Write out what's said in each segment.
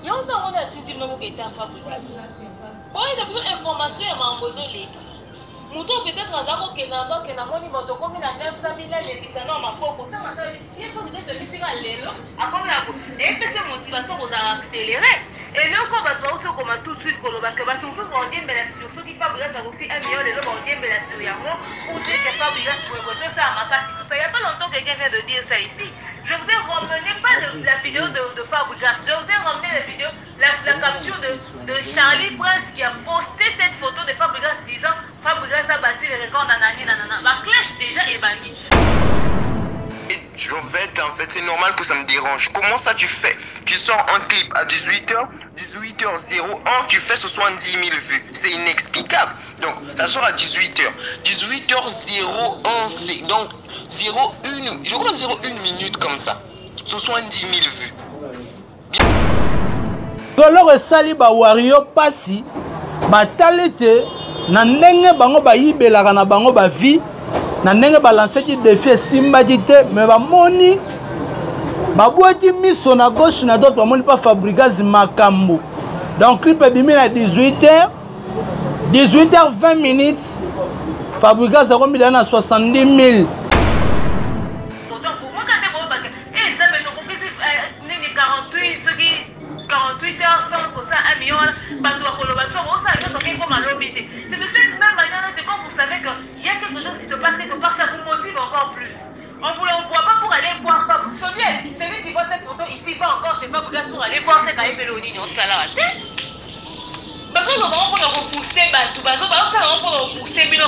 Il y a autant de gens qui ont été fabriqués. Oui, depuis information, il y a un besoin de l'État. Mouton peut-être à Zako Kenanga, Kenamoni, Motokomi, la 900 000, les Bissano, ma pauvre. Il faut peut-être le laisser à l'élo, à comme la bouche. Et puis cette motivation vous a accéléré. Et là, quand on va aussi comme tout de suite, quand on va tout de suite, on dit, mais la situation qui fabrique ça aussi, un million de l'eau, on dit, mais la situation, ou dire que fabrique ça, c'est ça, à ma casse, tout ça. Il n'y a pas longtemps que quelqu'un vient de dire ça ici. Je vous ai ramené pas la vidéo de fabrication, je vous ai ramené la vidéo, la capture de Charlie Prince qui a posté cette photo de Fabregas disant Fabregas a battu les records nanani nanana. La clèche déjà est bannie. En fait, c'est normal que ça me dérange. Comment ça tu fais? Tu sors un clip à 18h01, tu fais 70 000 vues. C'est inexplicable. Donc, ça sort à 18h. 18h01, c'est donc 0,1, je crois 0,1 minute comme ça. 70 000 vues. Golore sali ba wario pasi batalete na ndenge bango ba yibelaka na bango ba vie na ndenge ba lancer ki défi simba dite mais ba moni ba boiti miso na gauche na droite ba moni pas Fabregas makambo. Donc clip est bimi à 18h20 minutes Fabregas a remis dans 70 000. C'est de cette même manière que quand vous savez qu'il y a quelque chose qui se passe quelque part, ça vous motive encore plus. On ne vous l'envoie pas pour aller voir ça. Celui qui voit cette photo ici va encore chez Fabregas pour aller voir ce qu'il y a Mélodie dans sa lave. Parce que nous avons pour repousser,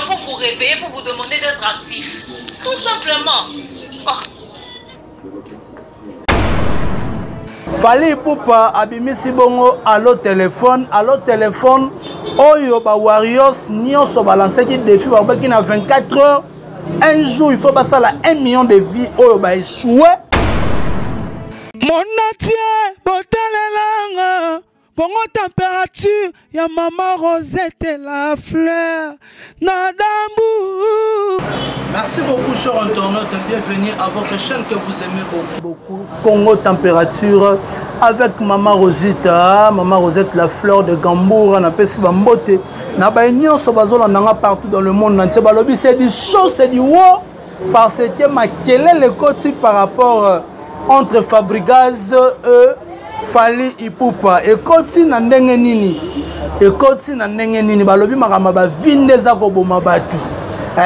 pour vous réveiller, pour vous demander d'être actif. Tout simplement. Oh. Fallait Poupa abimisi bongo allo téléphone oyo ba Warriors nyonso balancer ki défi ba baki na 24 heures un jour il faut passer la 1 million de vies oyo ba échoué monatie botalelanga Congo température ya maman Rosette la fleur Nadambu. Merci beaucoup chers internautes, bienvenue à votre chaîne que vous aimez beaucoup. Congo température avec maman Rosita, maman Rosette la fleur de Gambour, na pesi bambote na ba nyonso bazola nanga partout dans le monde entier balobi c'est du chaud, c'est du haut parce que makelele koti par rapport entre Fabregas et Fally Ipupa ekoti na ndenge nini balobi makamba ba vinde za ko boma batu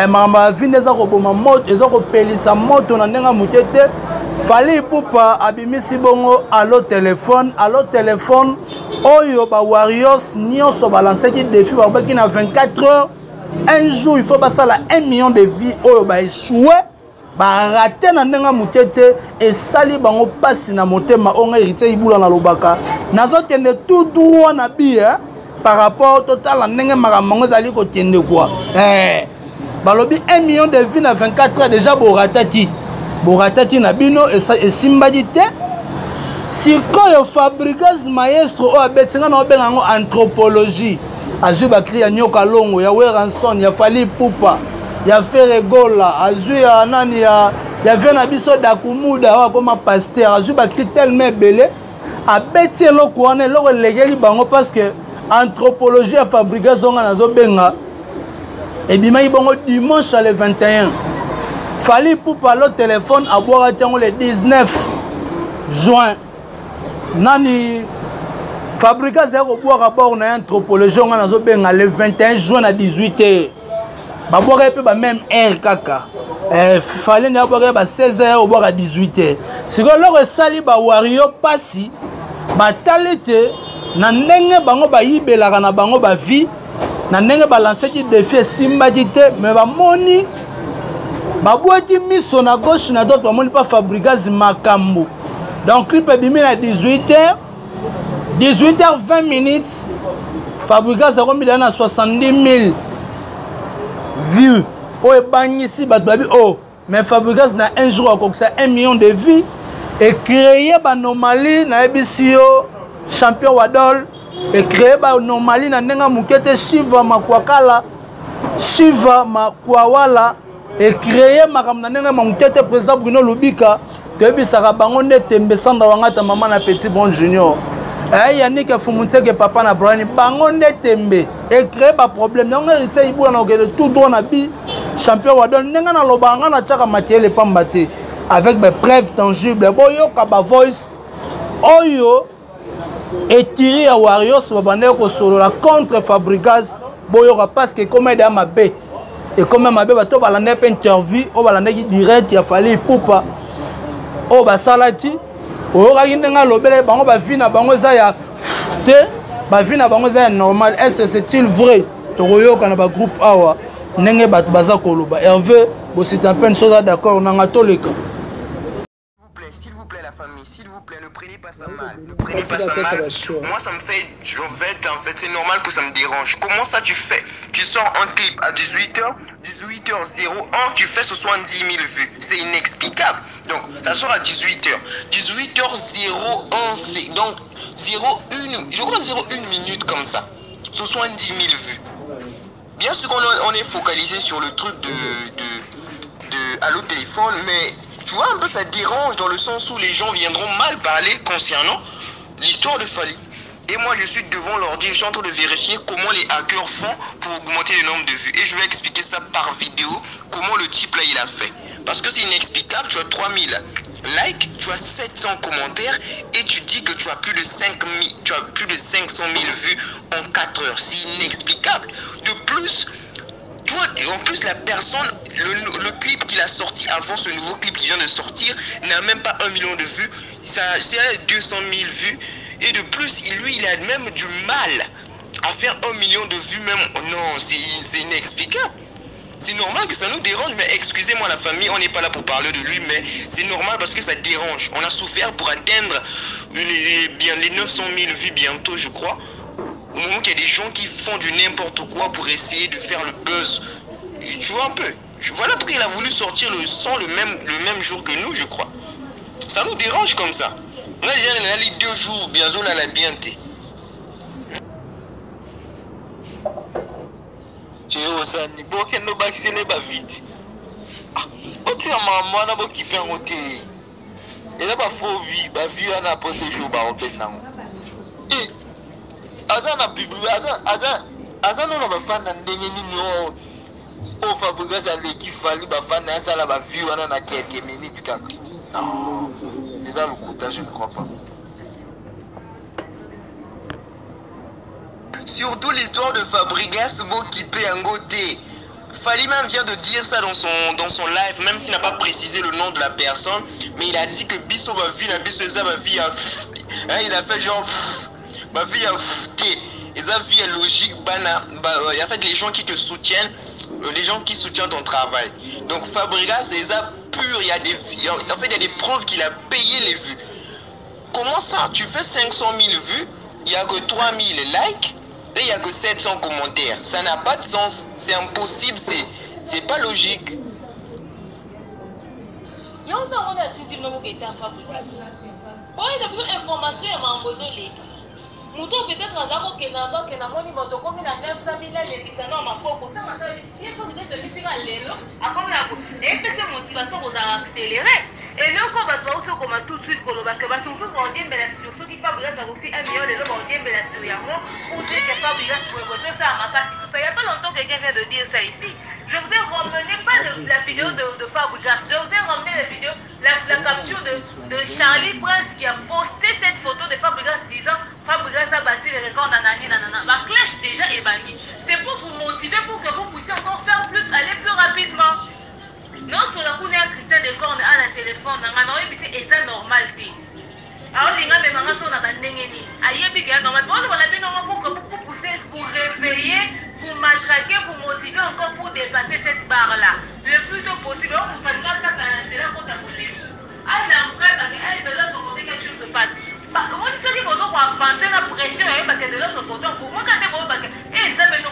makamba vinde za ko boma moto eza ko pelisa moto na ndenga mukete Fally Ipupa abimisi bongo allo téléphone oyo ba Warriors nyonso balancer ki défi ba baki na 24 heures un jour il faut passer la 1 million de vies oyo ba échoué ba raté na ndenga mukete et sali bango pasi na motema onga hérité ibula na lobaka nazo tende tout droit na bia par rapport total na ndenge maramango zali ko tende quoi balobi 1 million de vies na 24 heures déjà boratati na bino et simbadi te sikoyo Fabregas maestro o abetinga na obenga ngo anthropologie azuba clia nyoka longo ya Weranson ya Fally Ipupa ya Ferregola azui ya nani ya vena biso dakumuda wa koma pasteur azui ba tellement belé abeti eloko wana eloko legeli bango parce que anthropologie ya Fabregas zonga nazo benga et bima ibongo dimanche le 21 Fally Ipupa le téléphone à boire tango le 19 juin nani Fabregas ya ko boire à bord na anthropologie zonga nazo benga le 21 juin à 18h Baboire pe ba même heure kaka. Fallait na boire ba 16h ou boire à 18h. C'est que loro sali ba wario pasi ba talete na ndenge bango ba yibelaka na bango ba vie na ndenge ba lancer ki défi simba dite mais ba moni ba boiti miso na gauche na droite ba moni pas Fabregas makambo. Donc clip est bimi à 18h20 minutes Fabregas a remis dans 70 000 vues. Oh, ici, mais Fabregas n'a un jour comme ça 1 million de vues et créé une anomalie na ebisio champion Wadol et créé une anomalie na nenga mukete Shiva Makwakala Shiva Makwawala et créé makamna nenga mukete président Bruno Lubika que bisaka bango nete mbesanda wangata maman na petit bon junior Yannick Fumunteke papa na Brani bango netembe et créer ba problème non héritier ibula na de tout droit na bi champion wa don nenga na lobanga na tchaka matiele pambate avec des preuves tangibles boyo ka ba voice oyo et Thierry à Warriors babane ko solo la contre Fabregas boyo parce que comme de mabe et comme mabe bato balande pe interview o balande ki direct ya fali pupa o ba salati o ga yinga lobele bango ba vina bango za ya te ba vina bango za normal est c'est-il vrai to royo kana ba groupe awa nenge bat baza koloba Hervé bo c'est un peu chose d'accord na ngatoleka. S'il vous plaît la famille, s'il vous plaît, ne prenez pas ça mal. Ne prenez pas ça mal. Moi ça me fait, en fait, c'est normal que ça me dérange. Comment ça tu fais? Tu sors un clip à 18h, 18h01, tu fais 70 000 vues. C'est inexplicable. Donc ça sort à 18h. 18h01, donc 0,1, je crois 0,1 minute comme ça. 70 000 vues. Bien sûr qu'on est focalisé sur le truc de Allo Téléphone, mais tu vois un peu ça dérange dans le sens où les gens viendront mal parler concernant l'histoire de Fally. Et moi je suis devant l'ordi, je suis en train de vérifier comment les hackers font pour augmenter le nombre de vues. Et je vais expliquer ça par vidéo, comment le type là il a fait. Parce que c'est inexplicable, tu as 3000 likes, tu as 700 commentaires et tu dis que tu as plus de 500 000 vues en 4 heures. C'est inexplicable. De plus, en plus la personne, le clip qu'il a sorti avant ce nouveau clip qui vient de sortir n'a même pas 1 million de vues, c'est 200 000 vues et de plus lui il a même du mal à faire 1 million de vues même. Non, c'est inexplicable. C'est normal que ça nous dérange, mais excusez-moi la famille, on n'est pas là pour parler de lui, mais c'est normal parce que ça dérange. On a souffert pour atteindre les 900 000 vues bientôt je crois. Au moment qu'il y a des gens qui font du n'importe quoi pour essayer de faire le buzz. Tu vois un peu. Voilà pourquoi il a voulu sortir le son le même jour que nous, je crois. Ça nous dérange comme ça. On a déjà les 2 jours, bientôt là, la bienté. Tu es au Sani, bon, qu'il ne va pas vite. Ah, tu as maman, on a beau qui perd au thé. Et là, faut vivre, on a pas de jours, on peut non. Azana bibu azana no bafana ndenge nini o Fabregas aleki Fally bafana azala ba view wana na quelques minutes kaka. Non, les a le coup, je ne crois pas. Surtout l'histoire de Fabregas qui paie un côté. Fally même vient de dire ça dans son live, même s'il n'a pas précisé le nom de la personne, mais il a dit que Bisso va vivre, Bisso ça va vivre. Il a fait genre ma vie a fouté. Et ça vie est logique, il y a fait les gens qui te soutiennent, les gens qui soutiennent ton travail. Donc Fabregas, c'est ça pur, en fait il y a des preuves qu'il a payé les vues. Comment ça? Tu fais 500 000 vues, il n'y a que 3000 likes et il n'y a que 700 commentaires. Ça n'a pas de sens, c'est impossible, c'est pas logique. Muto peut-être azako kenando kenamoni moto komi na 900 000 lekisa na mapoko tata il faut peut-être bisika lelo akomna ko et pese motivation ko za accélérer et loko bato ba uso koma tout de suite koloba ke bato so ko ndembe la sur so ki Fabregas a aussi 1 million lelo ba ndembe la sur yango ou dire que Fabregas ko to ça makasi tout ça. Il y a pas longtemps que quelqu'un vient de dire ça ici. Je vous ai ramené pas la vidéo de Fabregas, je vous ai ramené la vidéo la capture de Charlie Prince qui a posté cette photo de Fabregas disant Fabregas a battu les records nanani nanana. Ma clèche déjà est bannie. C'est pour vous motiver pour que vous puissiez encore faire plus, aller plus rapidement. Non, sur la cour, Christian de Corne à la téléphone, et c'est normal. Alors, les gars, mais son a n'engeni. Aïe, bien normal. Bon, on a bien normal pour que vous poussez, vous réveiller, vous matraquer, vous motiver encore pour dépasser cette barre-là. Le plus tôt possible. On vous prend ça à l'intérieur quand ça vous lève. Ah, il a un cas, il doit demander quelque chose se passe. Moi, je suis pour penser la pression, parce que de l'autre côté, il faut moi quand même, et ça me fait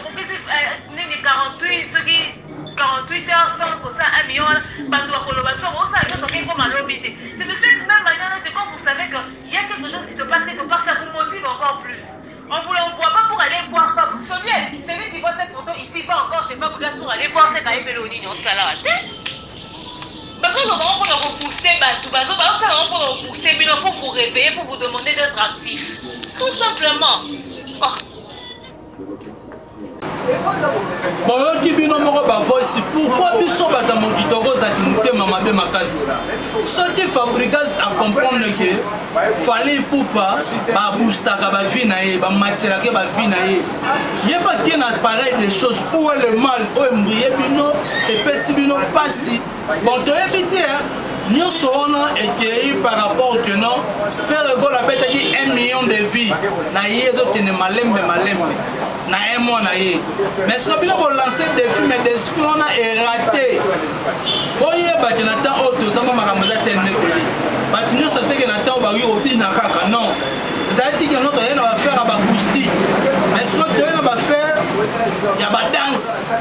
48 heures sans que ça, 1 million, c'est de cette même manière que quand vous savez qu'il y a quelque chose qui se passe quelque part, ça vous motive encore plus. On ne vous l'envoie pas pour aller voir ça. Celui qui voit cette photo ici, pas encore chez Fabregas pour aller voir ce qu'il y a Peloni dans sa salade. Parce que nous avons pour repousser, pour vous réveiller, pour vous demander d'être actif. Tout simplement. Oh. Bon, qui bino moko ba voice pourquoi biso bata mokitoko za timutema mabe makasi. Soki Fabregas a comprendre que fallait poupa ba booster ka ba vie na ye ba matela ke ba vie na ye. Yeba ki na pareil des choses où est le mal où est mbrié bino et pesi bino pasi. Bon to ebité nous sommes éclairés par rapport que non faire le goal avec 1 million de vies na yezo tene malembe na un mois na ye mais ce que pour lancer des films et des films on a raté oye batina temps auto ça m'a makamala tellement peli batina sauter que na temps ba wi obi na kaka non ça dit que notre rien va faire à ba boosti mais ce que tu va faire il y a ba danse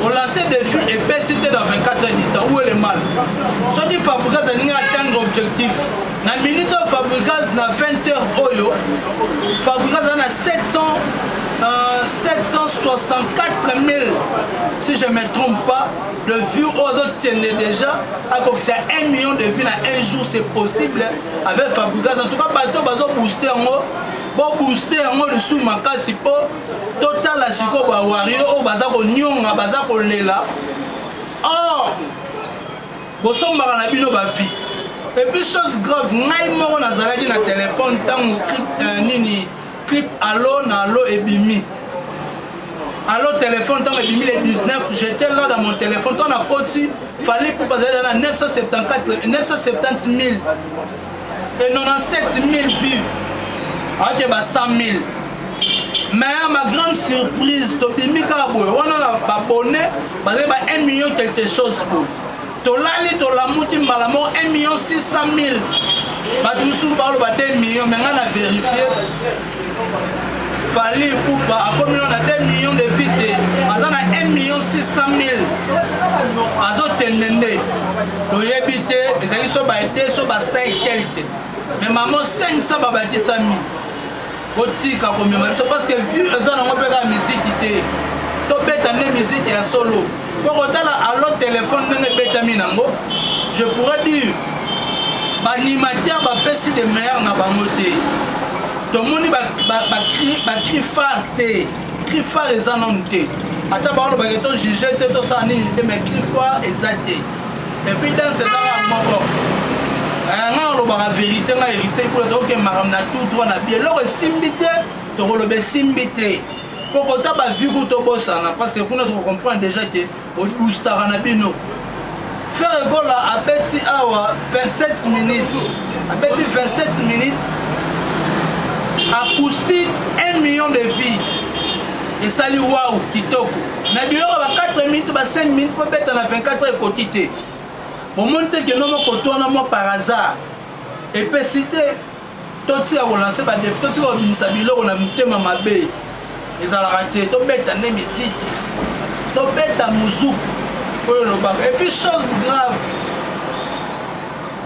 on lançait des films et c'était dans 24 heures du temps. Où est le mal? Ce qui Fabregas a atteint l'objectif. Dans la minute où Fabregas a 20 heures, Fabregas a 764 000, si je ne me trompe pas, de vues aux autres tenaient déjà. Alors que c'est 1 million de vues dans un jour, c'est possible avec Fabregas. En tout cas, bateau va booster en haut. Pour booster le sous makasi po total la siko ba wario o baza ko nyonga baza ko lela oh bosomba na bino ba fi et puis chose grave ngai moko na zalaki na téléphone tant nini clip allo na allo ebimi allo téléphone tant ebimi le 19 j'étais là dans mon téléphone quand on a côté fallait pour passer dans 970 000 et 97 000 vues. Ok, bah 100 000. Mais ma grande surprise, on a abonné, 1 million quelque chose pour. Tolali, Tolamouti, Malamo, 1 million 600 000. Tu me souviens, 2 millions, mais on a vérifié. Fallait pour pas, à combien on a 2 millions de vides. On a 1 million 600 000. Azo tenende. Tu y habites, ils sont baissés, sont baissés quelques. Mais maman, 500 babati 100 000. Parce que vu que nous avons la musique, nous avons la musique et solo. Pour le téléphone, je pourrais dire l'animateur va passer des meilleurs dans la moté. Tout le monde va crier phare. Cri phare et ça non. Attends, on va juger tout ça, mais cri phare et ça. Et puis dans ces arts, la vérité na hérité pour que maram na tout droit na bien leur simbité to rolobe simbité pour que ta ba vu to bosana parce que on comprend déjà que au boostara na bino faire goal à petit hour 27 minutes à petit 27 minutes acoustique 1 million de vies et salut waouh kitoko na bio ba 4 minutes ba 5 minutes pour mettre na 24 heures quotité pour monter que nous retournons moi par hasard et puis citer tout ça on lancer ba défi tout ça on sabilo on a mutema mabe et ça la raté to beta ne musique to beta muzuku pour le bas et puis chose grave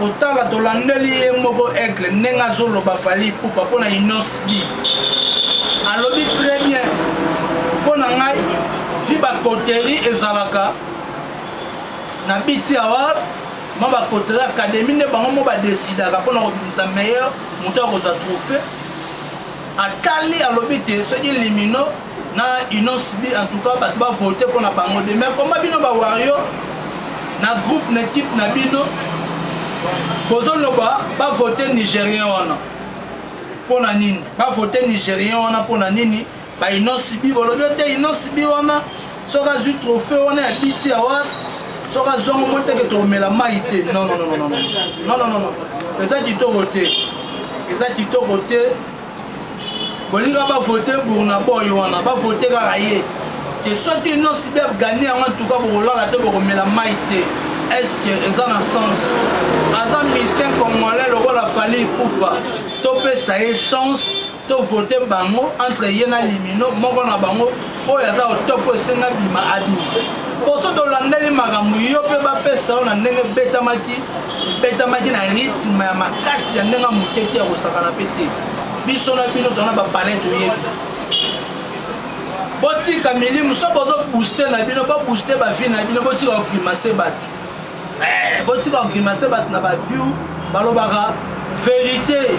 otala to landeli moko aigle nenga zolo ba fali pour pas na inos bi alobi très bien pour na ngai vi ba coterie ezalaka na biti awa mamba côté l'académie ne bango ba décider pour na robinisa meilleur moteur aux trophée atali alobité ce qui élimino na inosbi en tout cas ba voter pour na bango de mais comment bino ba wario na groupe na équipe na bino bozolo ba voter nigérien wana pour na nini ba voter nigérien wana pour na nini ba inosbi bolobité inosbi wana soka zu trophée wana biti awa soka zongo monte que to mela maïté non ça qui to voter et ça qui to voter bolinga ba voter pour na boy wana ba voter ka raye que sorti non si bien gagner en tout cas pour la te pour mela maïté est-ce que ça a sens azam mission congolais le rôle a fallu pour pas topé ça est chance to voter bango entre yena limino moko na bango oya za top senga bima adu poso to landeli magamu yo pe ba pesa na ndenge betamaki na rythme ya makasi ya ndenge mukete ya kosakana pete biso na bino tona ba palette yebi botika milimu so bozo booster na bino ba booster ba vie na bino botika okrimase bato botika okrimase bato na ba view balobaka vérité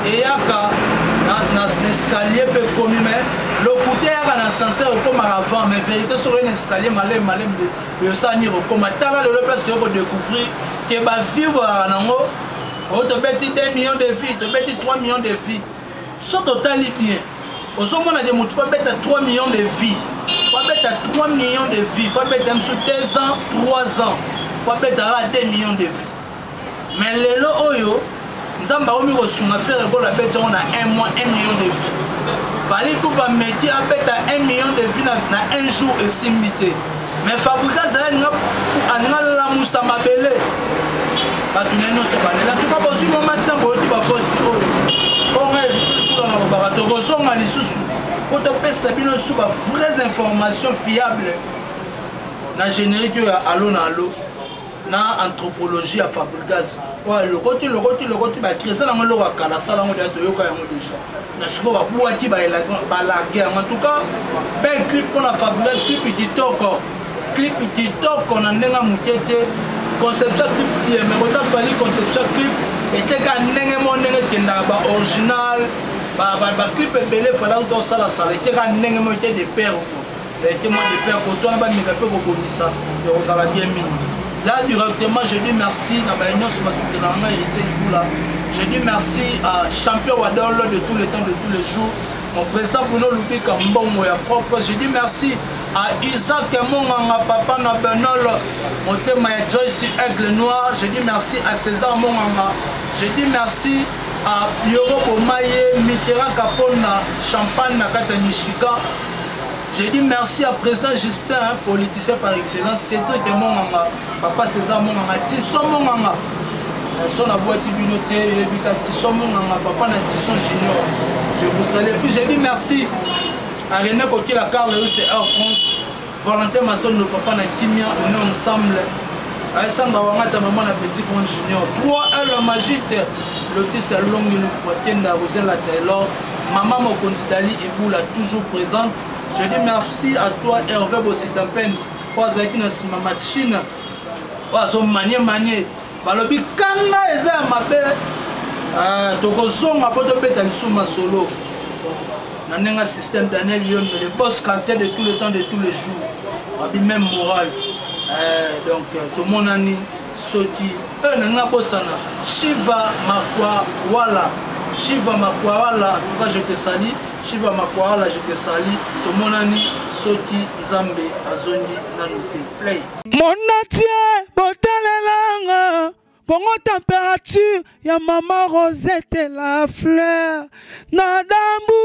eyaka na escalier pe komi mais le côté yaka na ascenseur okoma avant mais vérité sur un escalier malem yo sani okoma tala le place tu vas découvrir que ba vivre nango o to beti 2 millions de filles, to beti 3 millions de filles. So total bien. Au sommet de mutu pas beta 3 millions de filles. Pas beta 3 millions de filles, pas beta sur 2 ans, 3 ans. Pas beta 2 millions de filles. Mais lelo oyo nzamba omi ko sunga faire ko la beta on a 1 mois 1 million de filles. Fallait pour pas mettre à beta 1 million de filles na un jour et simité. Mais fabrica ça nga la musa mabele. Pas tout non se banela tout pas possible maintenant bo tu pas possible. On a évité tout dans le barato ko songa lisusu. Ko to pesa bino sous ba vraies informations fiables. Na générique ya allo na allo. Na anthropologie à Fabregas. Ouais, le côté ba créer ça dans le wakala ça dans le toyoka yango déjà. Na siko ba boati ba larguer en tout cas bel clip pour la Fabregas clip TikTok on a ndenga mukete conception clip bien mais quand fallu conception clip était ka ndenge mo ndenge kenda ba original ba clip belé fallait auto ça la salle était ka ndenge mo était de père était moi de père ko toi ba meka pe ko bonisa yo ça va bien mine. Là directement je dis merci na ba union sur ma soutenir na héritage là. Je dis merci à champion Wadol de tous les temps de tous les jours. Mon président Bruno Lubika Mbongo ya propre. Je dis merci à Isaac Monganga Papa Nabenol, Motema Joyce Aigle Noir. Je dis merci à César Monganga. Je dis merci à Bioro Bomaye, Mitterrand Capona, Champagne Nakata Michigan. Je dis merci à président Justin, hein, politicien par excellence, Cédric Monganga, Papa César Monganga, Tisson Monganga. Son la boîte communauté, Tisson Monganga, Papa na Tisson Junior. Je vous salue. Puis je dis merci à René Kokila Carle, c'est Air France. Valentin Maton, nos papa na Kimia, on est ensemble. Alessandra Wangata, maman na Petit Monde Junior. 3-1 la magie, le petit long il nous faut Kenda Rosella Taylor. Maman Mokonzi Dali Eboula toujours présente. Je dis merci à toi Hervé Bossitampen. Pour avec une machine. Pour manier. Balobi kanga eza mabe. Tokozonga poto beta lisuma solo. Nanenga système Daniel Yon, le boss canté de tout le temps, de tous les jours. Même moral. Donc, tout le monde a dit, Soti, Nana Bossana, Shiva Makwa Wala. Shiva Makwa Wala, en tout cas je te salue. Shiva Makwa Wala, je te salue. Tout le monde a dit, Soti, Zambe, Azondi, Nanote, play. Mon atie, Botalelanga. Congo température, ya maman Rosette la fleur. Nadambu